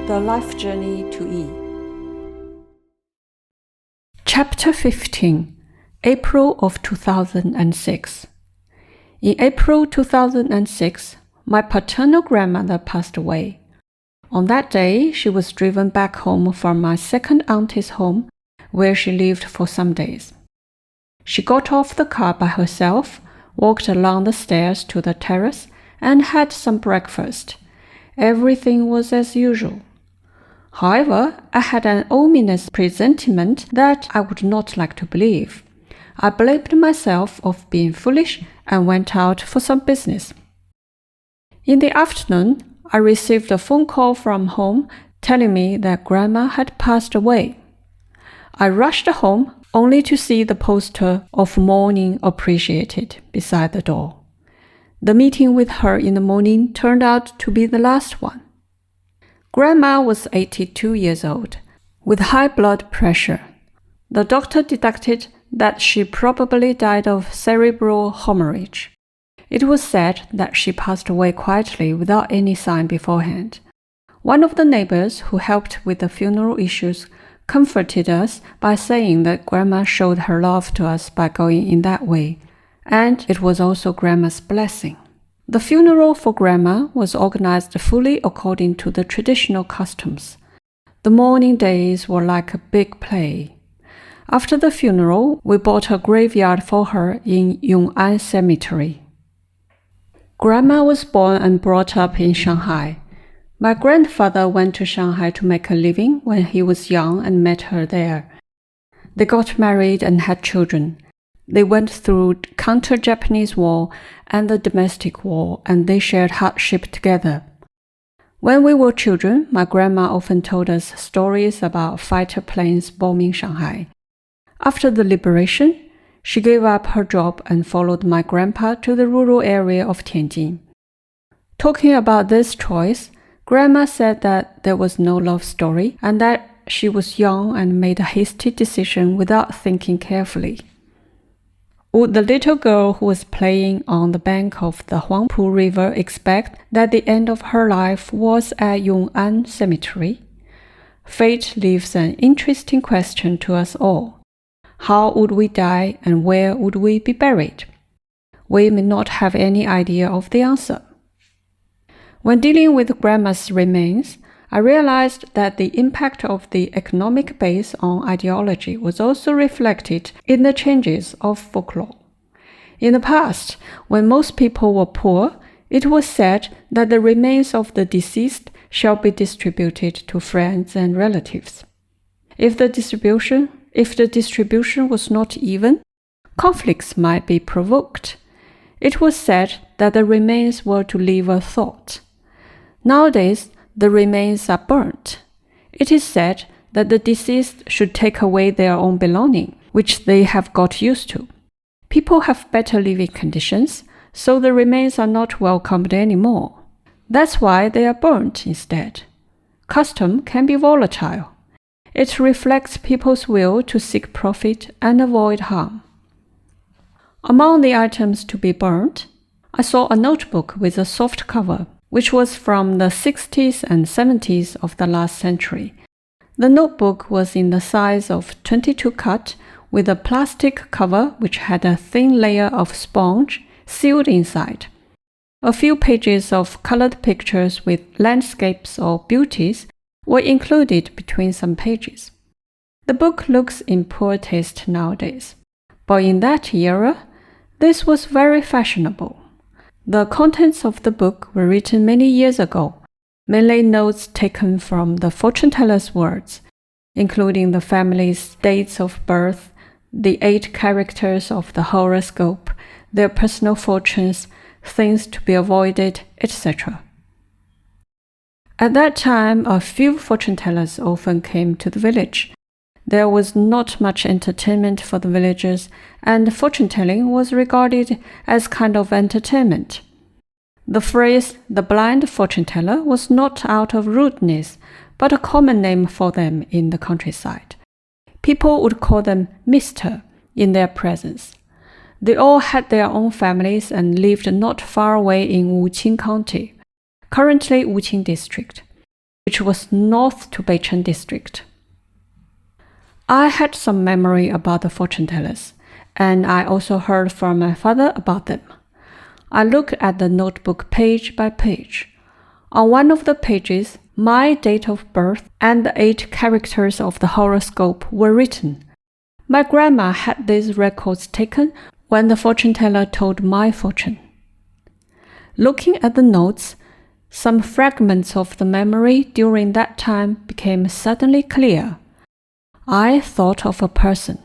The Life Journey to E. Chapter 15. April of 2006. In April 2006, my paternal grandmother passed away. On that day, she was driven back home from my second auntie's home, where she lived for some days. She got off the car by herself, walked along the stairs to the terrace, and had some breakfast. Everything was as usual. However, I had an ominous presentiment that I would not like to believe. I blamed myself of being foolish and went out for some business. In the afternoon, I received a phone call from home telling me that Grandma had passed away. I rushed home only to see the poster of Mourning Appreciated beside the door. The meeting with her in the morning turned out to be the last one. Grandma was 82 years old, with high blood pressure. The doctor deducted that she probably died of cerebral hemorrhage. It was said that she passed away quietly without any sign beforehand. One of the neighbors who helped with the funeral issues comforted us by saying that Grandma showed her love to us by going in that way, and it was also Grandma's blessing. The funeral for Grandma was organized fully according to the traditional customs. The mourning days were like a big play. After the funeral, we bought a graveyard for her in Yongan Cemetery. Grandma was born and brought up in Shanghai. My grandfather went to Shanghai to make a living when he was young and met her there. They got married and had children. They went through counter-Japanese war and the domestic war, and they shared hardship together. When we were children, my grandma often told us stories about fighter planes bombing Shanghai. After the liberation, she gave up her job and followed my grandpa to the rural area of Tianjin. Talking about this choice, Grandma said that there was no love story and that she was young and made a hasty decision without thinking carefully. Would the little girl who was playing on the bank of the Huangpu River expect that the end of her life was at Yongan Cemetery? Fate leaves an interesting question to us all. How would we die and where would we be buried? We may not have any idea of the answer. When dealing with Grandma's remains, I realized that the impact of the economic base on ideology was also reflected in the changes of folklore. In the past, when most people were poor, it was said that the remains of the deceased shall be distributed to friends and relatives. If the distribution was not even, conflicts might be provoked. It was said that the remains were to leave a thought. Nowadays, the remains are burnt. It is said that the deceased should take away their own belonging, which they have got used to. People have better living conditions, so the remains are not welcomed anymore. That's why they are burnt instead. Custom can be volatile. It reflects people's will to seek profit and avoid harm. Among the items to be burnt, I saw a notebook with a soft cover, which was from the 60s and 70s of the last century. The notebook was in the size of 22 cut with a plastic cover which had a thin layer of sponge sealed inside. A few pages of colored pictures with landscapes or beauties were included between some pages. The book looks in poor taste nowadays, but in that era, this was very fashionable. The contents of the book were written many years ago, mainly notes taken from the fortune teller's words, including the family's dates of birth, the 8 characters of the horoscope, their personal fortunes, things to be avoided, etc. At that time, a few fortune tellers often came to the village. There was not much entertainment for the villagers, and fortune-telling was regarded as kind of entertainment. The phrase, the blind fortune-teller, was not out of rudeness, but a common name for them in the countryside. People would call them Mr. in their presence. They all had their own families and lived not far away in Wuqing County, currently Wuqing District. which was north to Beicheng district. I had some memory about the fortune tellers, and I also heard from my father about them. I looked at the notebook page by page. On one of the pages, my date of birth and the 8 characters of the horoscope were written. My grandma had these records taken when the fortune teller told my fortune. Looking at the notes, some fragments of the memory during that time became suddenly clear. I thought of a person.